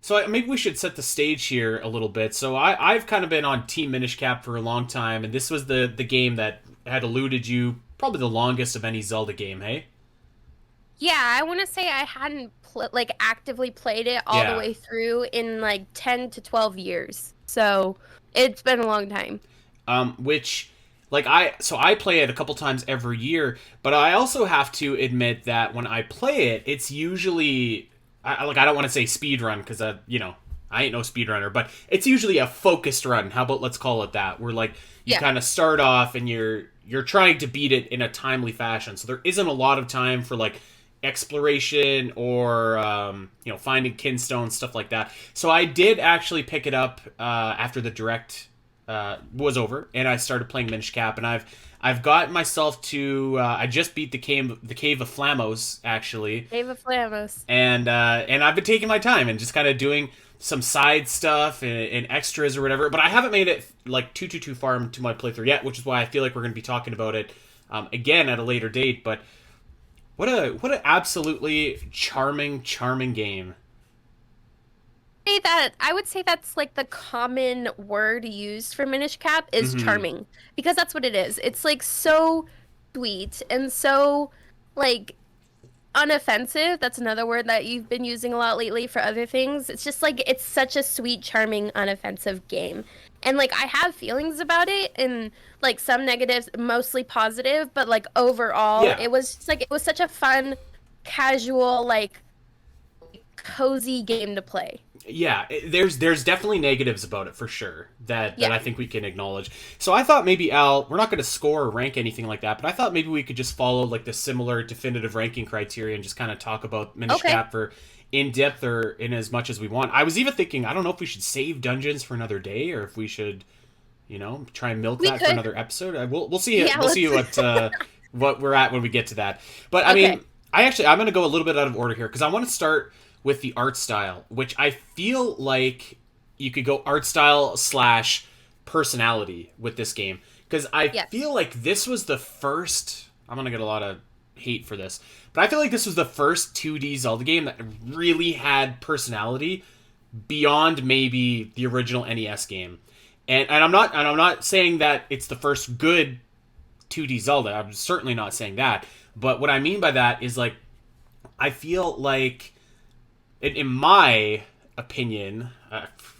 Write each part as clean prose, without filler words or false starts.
So maybe we should set the stage here a little bit. So I've kind of been on Team Minish Cap for a long time, and this was the game that had eluded you probably the longest of any Zelda game, hey? Yeah, I want to say I hadn't like actively played it all the Yeah. way through in like 10 to 12 years. So it's been a long time. Which like I play it a couple times every year, but I also have to admit that when I play it, it's usually I don't want to say speed run because I ain't no speedrunner, but it's usually a focused run. How about let's call it that? Where like you Yeah. kind of start off and you're trying to beat it in a timely fashion. So there isn't a lot of time for like exploration or finding kinstone stuff like that. So I did actually pick it up after the direct was over, and I started playing Minish Cap, and I've got myself to I just beat the cave of Flamos actually, Ava Flamos. and I've been taking my time and just kind of doing some side stuff and extras or whatever. But I haven't made it like too far into my playthrough yet, which is why I feel like we're going to be talking about it again at a later date. But what an absolutely charming game. Say that I would say that's like the common word used for Minish Cap is Hmm. charming because that's what it is. It's like so sweet and so like unoffensive. That's another word that you've been using a lot lately for other things. It's just like it's such a sweet, charming, unoffensive game. And like I have feelings about it and like some negatives, mostly positive, but like overall, Yeah, it was just like it was such a fun, casual, like cozy game to play. yeah, there's definitely negatives about it for sure that Yeah. I think we can acknowledge. So I thought maybe Al, we're not going to score or rank anything like that, but I thought maybe we could just follow like the similar definitive ranking criteria and just kind of talk about Minish Okay. Cap for in depth or in as much as we want. I was even thinking I don't know if we should save dungeons for another day or if we should try and milk We that for could. another episode. We'll see Yeah, we'll see let's what we're at when we get to that. But I Okay. mean, I'm going to go a little bit out of order here because I want to start with the art style, which I feel like you could go art style slash personality with this game because I Yes. feel like this was the first. I'm gonna get a lot of hate for this, but I feel like this was the first 2D Zelda game that really had personality beyond maybe the original NES game. And I'm not saying that it's the first good 2D Zelda. I'm certainly not saying that. But what I mean by that is like I feel like in my opinion,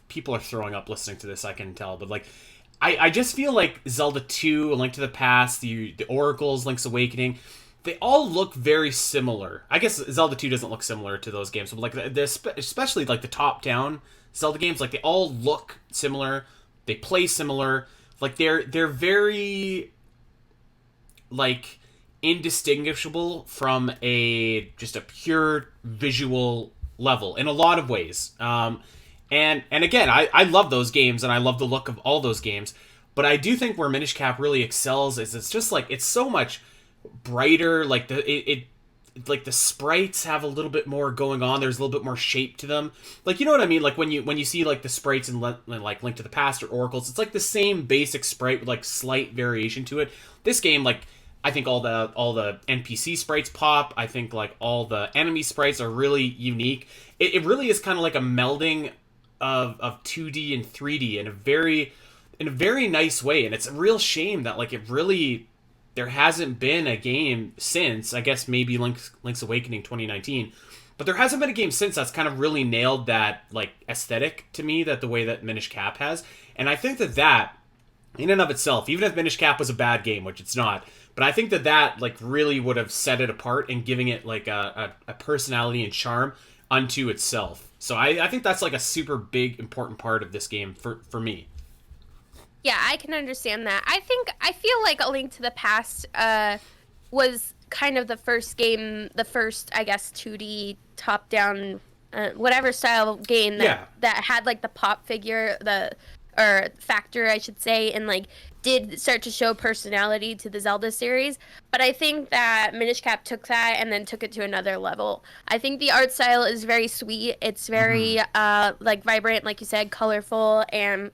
people are throwing up listening to this. I can tell, but like, I just feel like Zelda 2, A Link to the Past, the Oracles, Link's Awakening, they all look very similar. I guess Zelda 2 doesn't look similar to those games, but like especially like the top down Zelda games, like they all look similar. They play similar. Like they're very like indistinguishable from a just a pure visual level in a lot of ways. And again, I love those games and I love the look of all those games. But I do think where Minish Cap really excels is it's just like it's so much brighter. Like like the sprites have a little bit more going on. There's a little bit more shape to them. Like you know what I mean? Like when you see like the sprites in like Link to the Past or Oracles, it's like the same basic sprite with like slight variation to it. This game, like I think all the NPC sprites pop. I think like all the enemy sprites are really unique. It really is kind of like a melding of 2D and 3D in a very nice way. And it's a real shame that like it really there hasn't been a game since I guess maybe Link's Awakening 2019, but there hasn't been a game since that's kind of really nailed that like aesthetic to me that the way that Minish Cap has. And I think that in and of itself, even if Minish Cap was a bad game, which it's not, but I think that like really would have set it apart and giving it like a personality and charm unto itself. So I think that's like a super big important part of this game for me. Yeah, I can understand that. I feel like A Link to the Past was kind of the first game, the first I guess 2D top down whatever style game that Yeah. that had like the pop figure, the or factor I should say, and like did start to show personality to the Zelda series. But I think that Minish Cap took that and then took it to another level. I think the art style is very sweet. It's Hmm. very like vibrant, like you said, colorful, and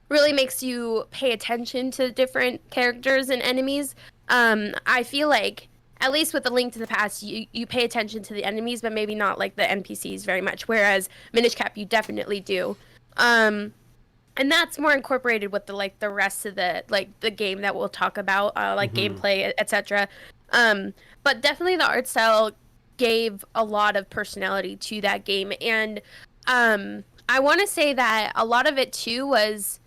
really makes you pay attention to different characters and enemies. I feel like at least with the Link to the Past, you pay attention to the enemies, but maybe not like the NPCs very much. Whereas Minish Cap, you definitely do. And that's more incorporated with the rest of the game that we'll talk about, like gameplay, etc. But definitely the art style gave a lot of personality to that game, and I want to say that a lot of it too was,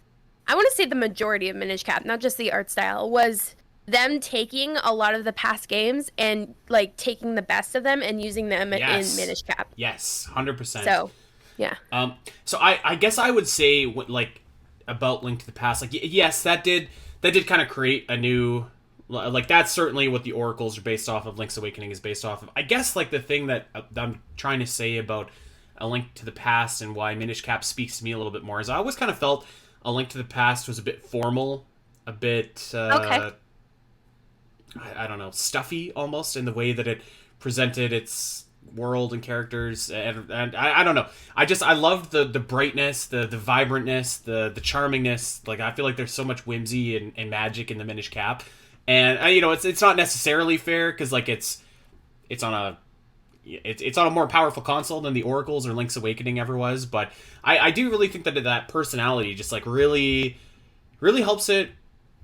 I want to say the majority of Minish Cap, not just the art style, was them taking a lot of the past games and like taking the best of them and using them in Minish Cap. Yes, 100%. So, yeah. So I guess I would say like about Link to the Past, like yes, that did kind of create a new, like that's certainly what the Oracles are based off of. Link's Awakening is based off of. I guess like the thing that I'm trying to say about A Link to the Past and why Minish Cap speaks to me a little bit more is I always kind of felt A Link to the Past was a bit formal, a bit okay. I don't know, stuffy almost in the way that it presented its world and characters, and I don't know. I loved the brightness, the vibrantness, the charmingness. Like I feel like there's so much whimsy and magic in the Minish Cap, and it's not necessarily fair because like it's on a more powerful console than the Oracles or Link's Awakening ever was, but I do really think that personality just like really helps it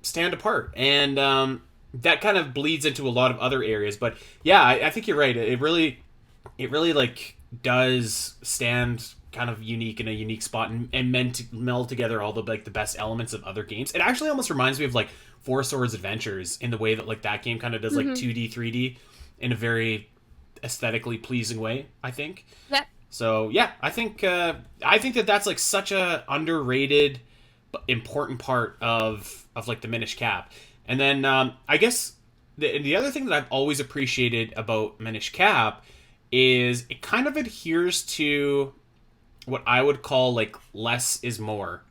stand apart, and that kind of bleeds into a lot of other areas. But yeah, I think you're right. It really like does stand kind of unique in a unique spot and meant to meld together all the like the best elements of other games. It actually almost reminds me of like Four Swords Adventures in the way that like that game kind of does like 2D, 3D in a very aesthetically pleasing way, I think. Yeah. So yeah, I think that that's like such a underrated but important part of like the Minish Cap. And then I guess the other thing that I've always appreciated about Minish Cap is it kind of adheres to what I would call like less is more.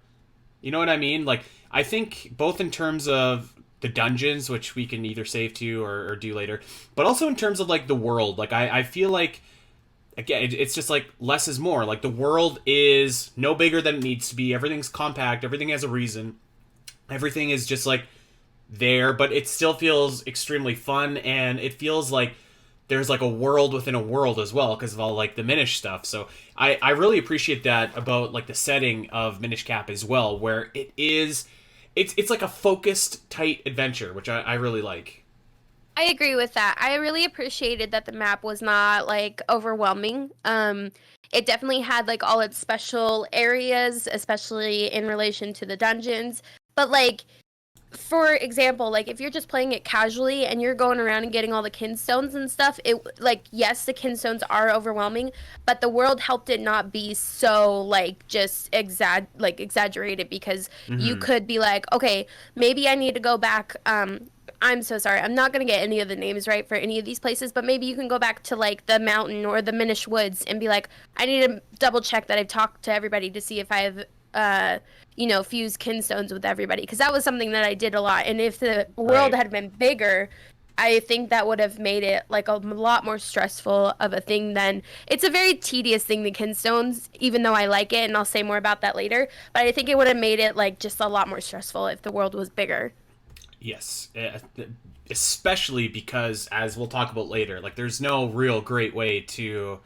You know what I mean? Like I think both in terms of the dungeons, which we can either save to or do later, but also in terms of like the world. Like I feel like again it's just like less is more. Like the world is no bigger than it needs to be. Everything's compact. Everything has a reason. Everything is just like there, but it still feels extremely fun, and it feels like there's like a world within a world as well because of all like the Minish stuff. So I really appreciate that about like the setting of Minish Cap as well, where it's like a focused, tight adventure, which I really like. I agree with that. I really appreciated that the map was not like overwhelming. It definitely had like all its special areas, especially in relation to the dungeons. But like, for example, like if you're just playing it casually and you're going around and getting all the kinstones and stuff, it like yes, the kinstones are overwhelming, but the world helped it not be so like just exaggerated because you could be like, okay, maybe I need to go back. I'm so sorry, I'm not gonna get any of the names right for any of these places, but maybe you can go back to like the mountain or the Minish Woods and be like, I need to double check that I've talked to everybody to see if I have fuse kinstones with everybody, because that was something that I did a lot. And if the world had been bigger, I think that would have made it like a lot more stressful of a thing. Than it's a very tedious thing, the kinstones, even though I like it, and I'll say more about that later, but I think it would have made it like just a lot more stressful if the world was bigger. Yes, especially because, as we'll talk about later, like there's no real great way to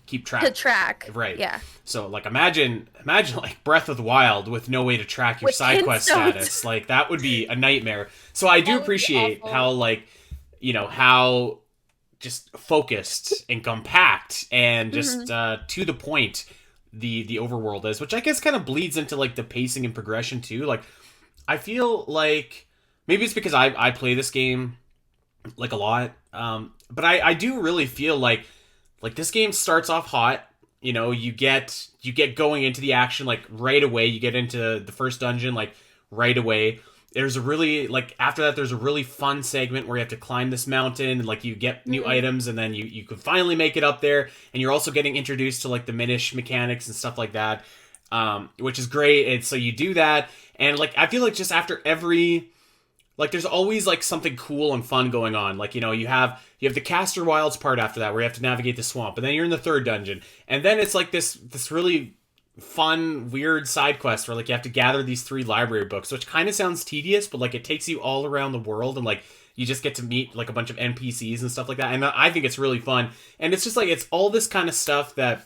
keep track. To track. Right. Yeah. So like imagine like Breath of the Wild with no way to track your side quest status. Like that would be a nightmare. So I do appreciate how like, how just focused and compact and just to the point the overworld is, which I guess kind of bleeds into like the pacing and progression too. Like I feel like maybe it's because I play this game like a lot. But I do really feel like this game starts off hot. You get going into the action like right away. You get into the first dungeon like right away. There's a really like after that there's a really fun segment where you have to climb this mountain and like you get new items, and then you can finally make it up there, and you're also getting introduced to like the Minish mechanics and stuff like that, which is great. And so you do that, and like I feel like just after every like there's always like something cool and fun going on. Like, you have the Caster Wilds part after that where you have to navigate the swamp, and then you're in the third dungeon. And then it's like this really fun, weird side quest where like you have to gather these 3 library books, which kind of sounds tedious, but like it takes you all around the world and like you just get to meet like a bunch of NPCs and stuff like that, and I think it's really fun. And it's just like it's all this kind of stuff that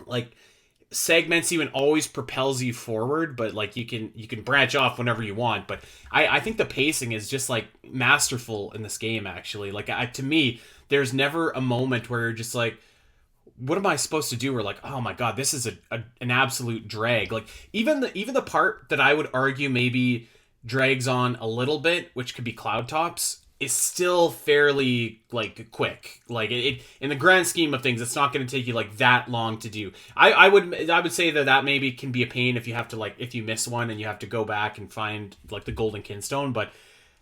like segments you and always propels you forward, but like you can branch off whenever you want. But I think the pacing is just like masterful in this game. Actually, like to me, there's never a moment where you're just like, what am I supposed to do? Or like, oh my god, this is an absolute drag. Like even the part that I would argue maybe drags on a little bit, which could be cloud tops, is still fairly like quick. Like it in the grand scheme of things, it's not going to take you like that long to do. I would say that maybe can be a pain if you have to like if you miss one and you have to go back and find like the golden kinstone. But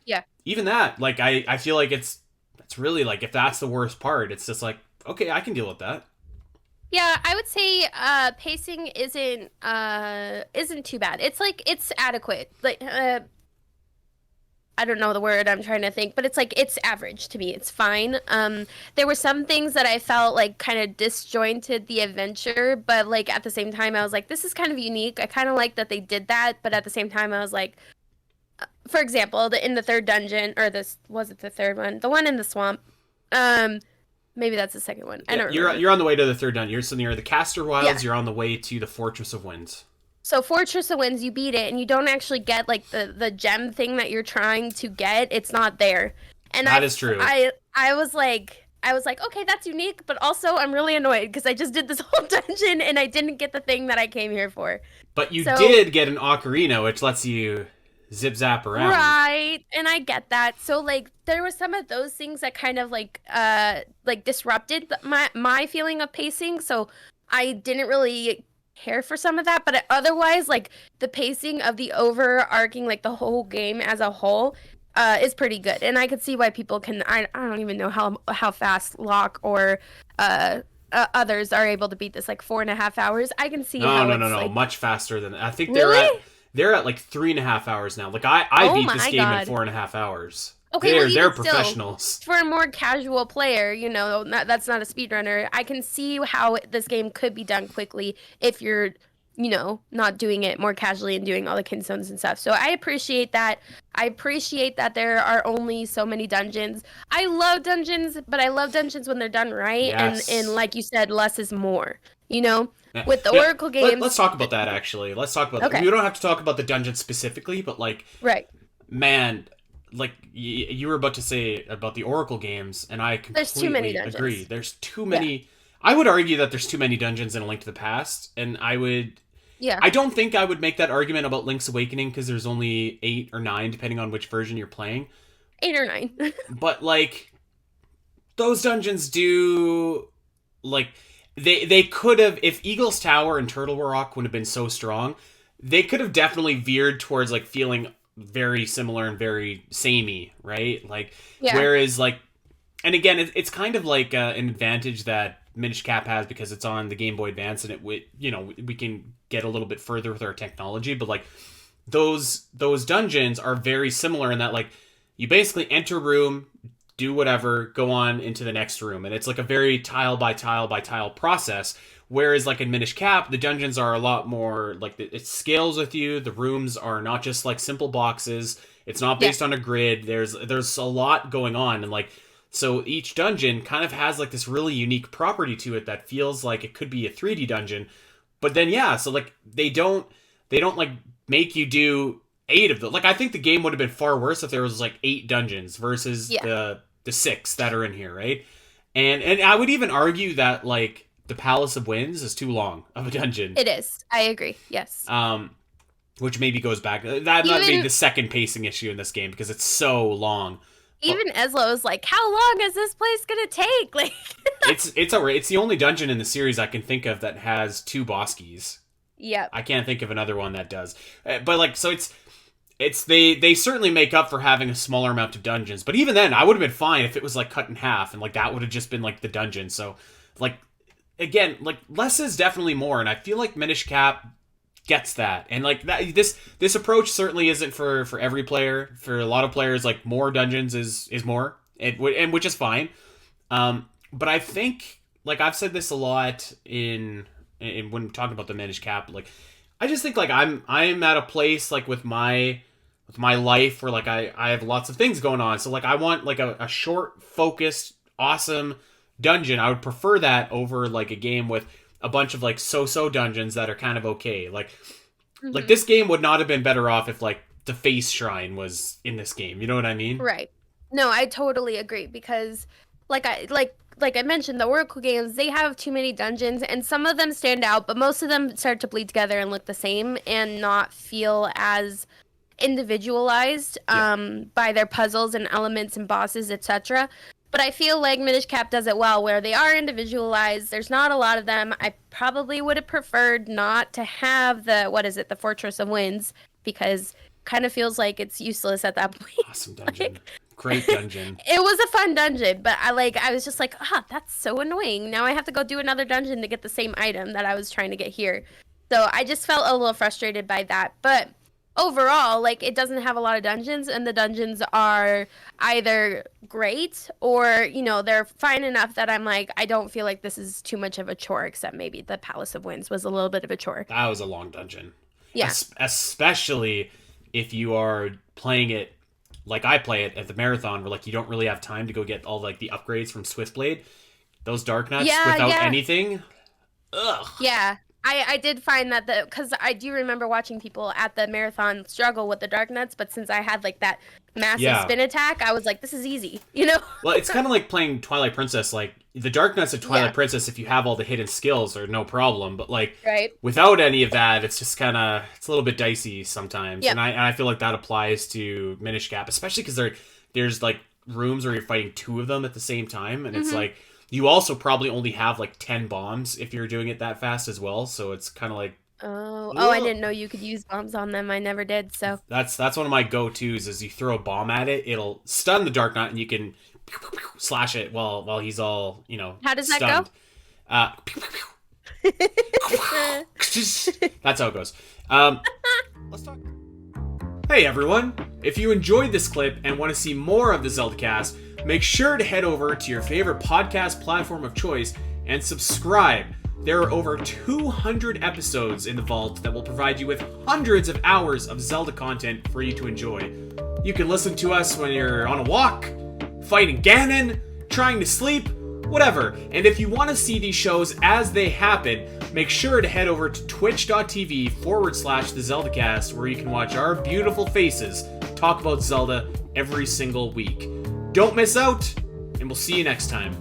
Yeah. even that, like I feel like it's really like if that's the worst part, it's just like okay, I can deal with that. Yeah, I would say pacing isn't too bad. It's like it's adequate. Like I don't know the word I'm trying to think, but it's like it's average to me. It's fine. There were some things that I felt like kind of disjointed the adventure, but like at the same time I was like this is kind of unique. I kind of like that they did that, but at the same time I was like for example, in the third dungeon or this was it the third one? The one in the swamp. Maybe that's the second one. I don't remember. You're on the way to the third dungeon. You're so near the Caster Wilds. Yeah. You're on the way to the Fortress of Winds. So Fortress of Winds, you beat it, and you don't actually get like the gem thing that you're trying to get. It's not there, and that is true. I was like, okay, that's unique, but also I'm really annoyed because I just did this whole dungeon and I didn't get the thing that I came here for. But you did get an ocarina, which lets you zip zap around. Right, and I get that. So like there were some of those things that kind of like disrupted my feeling of pacing. So I didn't really care for some of that, but otherwise like the pacing of the overarching like the whole game as a whole is pretty good, and I could see why people can I don't even know how fast Locke or others are able to beat this, like 4.5 hours. I can see how no, like... much faster than that. I think really? they're at like 3.5 hours now. Like I beat this game in 4.5 hours. Okay, they're professionals. Still, for a more casual player, you know, that's not a speedrunner. I can see how this game could be done quickly if you're, you know, not doing it more casually and doing all the kinstones and stuff. So I appreciate that. I appreciate that there are only so many dungeons. I love dungeons, but I love dungeons when they're done right. Yes. And like you said, less is more. You know, with the Oracle games. Let's talk about that actually. Let's talk about that. We don't have to talk about the dungeon specifically, but like, right, man. Like you were about to say about the Oracle games, and I completely agree. There's too many. Yeah. I would argue that there's too many dungeons in A Link to the Past, and I don't think I would make that argument about Link's Awakening because there's only 8 or 9 depending on which version you're playing. 8 or 9. But like those dungeons do like they could have, if Eagle's Tower and Turtle Rock would have been so strong, they could have definitely veered towards like feeling very similar and very samey, right? Like, whereas like, and again, it's kind of like an advantage that Minish Cap has because it's on the Game Boy Advance, and we can get a little bit further with our technology. But like, those dungeons are very similar in that like, you basically enter a room, do whatever, go on into the next room, and it's like a very tile by tile by tile process. Whereas like in Minish Cap, the dungeons are a lot more like it scales with you. The rooms are not just like simple boxes. It's not based on a grid. There's a lot going on, and like so each dungeon kind of has like this really unique property to it that feels like it could be a 3D dungeon. But then so like they don't like make you do 8 of them. Like I think the game would have been far worse if there was like 8 dungeons versus the 6 that are in here, right? And I would even argue that like the Palace of Winds is too long of a dungeon. It is. I agree. Yes. Which maybe goes back. That might be the second pacing issue in this game because it's so long. Even Eslo is like, how long is this place gonna take? Like, it's alright. It's the only dungeon in the series I can think of that has 2 boss keys. Yeah. I can't think of another one that does. But like, so it's they certainly make up for having a smaller amount of dungeons. But even then, I would have been fine if it was like cut in half and like that would have just been like the dungeon. So like. Again, like less is definitely more, and I feel like Minish Cap gets that. And like that, this approach certainly isn't for every player. For a lot of players, like more dungeons is more, and which is fine. But I think, like I've said this a lot in when talking about the Minish Cap, like I just think like I'm at a place like with my with my life where like I have lots of things going on. So like I want like a short, focused, awesome dungeon. I would prefer that over like a game with a bunch of like so-so dungeons that are kind of okay. Like this game would not have been better off if like the face shrine was in this game. You know what I mean? Right. No, I totally agree because like I mentioned, the Oracle games, they have too many dungeons and some of them stand out, but most of them start to bleed together and look the same and not feel as individualized by their puzzles and elements and bosses, etc. But I feel like Minish Cap does it well where they are individualized. There's not a lot of them. I probably would have preferred not to have the Fortress of Winds because kind of feels like it's useless at that point. Awesome dungeon. Great dungeon. It was a fun dungeon, but I was just like, that's so annoying. Now I have to go do another dungeon to get the same item that I was trying to get here. So I just felt a little frustrated by that. But overall, like, it doesn't have a lot of dungeons, and the dungeons are either great or, you know, they're fine enough that I'm like, I don't feel like this is too much of a chore, except maybe the Palace of Winds was a little bit of a chore. That was a long dungeon. Yeah. Especially if you are playing it like I play it at the marathon, where like you don't really have time to go get all like the upgrades from Swiftblade, those dark nuts without anything. Ugh. Yeah, I did find that because I do remember watching people at the marathon struggle with the dark nuts, but since I had like that massive spin attack, I was like, this is easy, you know? Well, it's kind of like playing Twilight Princess. Like the dark nuts of Twilight Princess, if you have all the hidden skills, are no problem. But like without any of that, it's just kind of it's a little bit dicey sometimes. And I feel like that applies to Minish Cap, especially because there's like rooms where you're fighting two of them at the same time, and it's like. You also probably only have like 10 bombs if you're doing it that fast as well, so it's kind of like I didn't know you could use bombs on them. I never did. So that's one of my go-tos is you throw a bomb at it, it'll stun the Dark Knight and you can slash it while he's all, you know, how does stunned. That go? That's how it goes. Let's talk. Hey everyone! If you enjoyed this clip and want to see more of the Zelda Cast, make sure to head over to your favorite podcast platform of choice and subscribe. There are over 200 episodes in the vault that will provide you with hundreds of hours of Zelda content for you to enjoy. You can listen to us when you're on a walk, fighting Ganon, trying to sleep, whatever. And if you want to see these shows as they happen, make sure to head over to twitch.tv/the Zelda Cast, where you can watch our beautiful faces talk about Zelda every single week. Don't miss out, and we'll see you next time.